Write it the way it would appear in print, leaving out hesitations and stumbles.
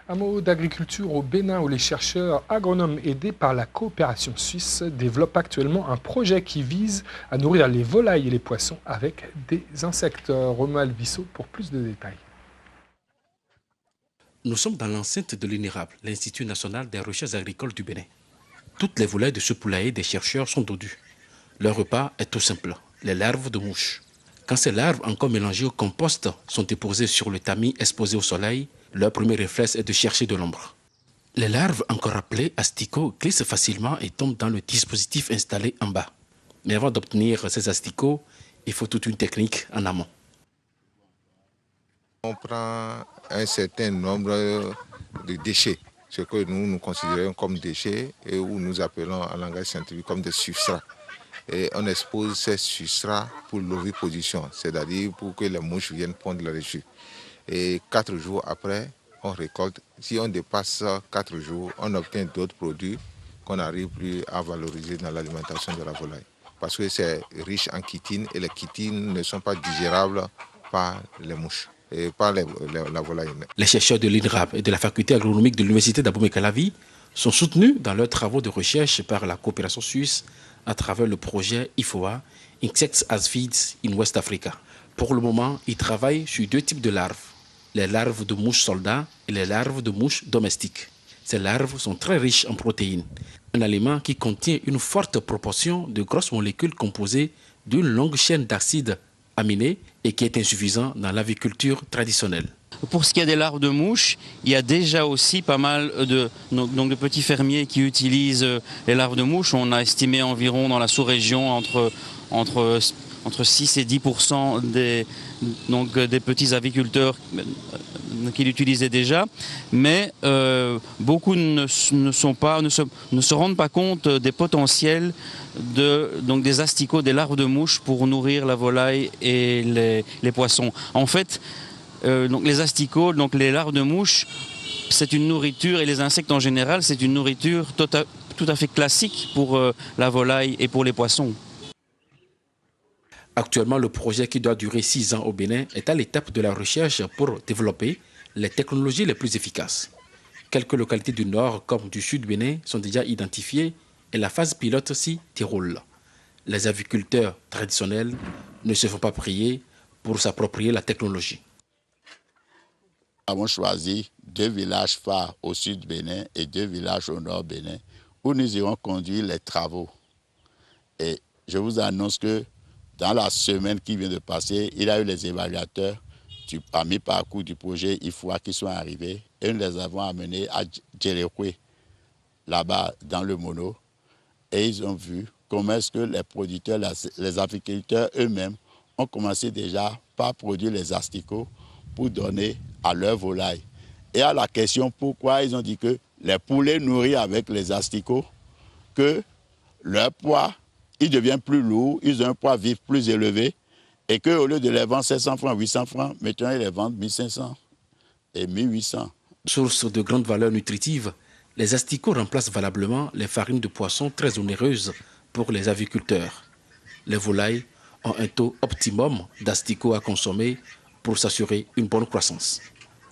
Un mot d'agriculture au Bénin où les chercheurs agronomes aidés par la coopération suisse développent actuellement un projet qui vise à nourrir les volailles et les poissons avec des insectes. Romuald Bissot pour plus de détails. Nous sommes dans l'enceinte de l'INERAB, l'Institut national des recherches agricoles du Bénin. Toutes les volailles de ce poulailler des chercheurs sont dodues. Leur repas est tout simple, les larves de mouches. Quand ces larves, encore mélangées au compost, sont déposées sur le tamis exposé au soleil, leur premier réflexe est de chercher de l'ombre. Les larves, encore appelées asticots, glissent facilement et tombent dans le dispositif installé en bas. Mais avant d'obtenir ces asticots, il faut toute une technique en amont. On prend un certain nombre de déchets, ce que nous considérons comme déchets et où nous appelons en langage scientifique comme des substrats. Et on expose ces substrats pour l'oviposition, c'est-à-dire pour que les mouches viennent pondre leur jus. Et 4 jours après, on récolte. Si on dépasse 4 jours, on obtient d'autres produits qu'on n'arrive plus à valoriser dans l'alimentation de la volaille. Parce que c'est riche en chitine et les chitines ne sont pas digérables par les mouches. Et par la volaille. Les chercheurs de l'INRAB et de la faculté agronomique de l'université d'Abomey-Calavi sont soutenus dans leurs travaux de recherche par la coopération suisse à travers le projet IFOA, Insects as Feeds in West Africa. Pour le moment, ils travaillent sur 2 types de larves, les larves de mouches soldats et les larves de mouches domestiques. Ces larves sont très riches en protéines, un aliment qui contient une forte proportion de grosses molécules composées d'une longue chaîne d'acides aminés et qui est insuffisant dans l'aviculture traditionnelle. Pour ce qui est des larves de mouches, il y a déjà aussi pas mal de petits fermiers qui utilisent les larves de mouches. On a estimé environ dans la sous-région entre 6 et 10% des petits aviculteurs qui l'utilisaient déjà, mais beaucoup ne se rendent pas compte des potentiels des asticots, des larves de mouches pour nourrir la volaille et les poissons. En fait, les asticots, les larves de mouches, c'est une nourriture, et les insectes en général, c'est une nourriture tout à fait classique pour la volaille et pour les poissons. Actuellement, le projet qui doit durer 6 ans au Bénin est à l'étape de la recherche pour développer les technologies les plus efficaces. Quelques localités du nord comme du sud Bénin sont déjà identifiées et la phase pilote s'y déroule. Les aviculteurs traditionnels ne se font pas prier pour s'approprier la technologie. Nous avons choisi 2 villages phares au sud Bénin et 2 villages au nord Bénin où nous irons conduire les travaux. Et je vous annonce que dans la semaine qui vient de passer, il y a eu les évaluateurs à mi-parcours du projet IFOA qui sont arrivés et nous les avons amenés à Djerekwe, là-bas dans le Mono. Et ils ont vu comment est-ce que les producteurs, les aviculteurs eux-mêmes ont commencé déjà par produire les asticots pour donner à leurs volailles. Et à la question pourquoi, ils ont dit que les poulets nourris avec les asticots, que leur poids, il devient plus lourd, ils ont un poids vif plus élevé, et qu'au lieu de les vendre 700 francs, 800 francs, maintenant ils les vendent 1500 et 1800. Source de grande valeur nutritive, les asticots remplacent valablement les farines de poisson très onéreuses pour les aviculteurs. Les volailles ont un taux optimum d'asticots à consommer pour s'assurer une bonne croissance.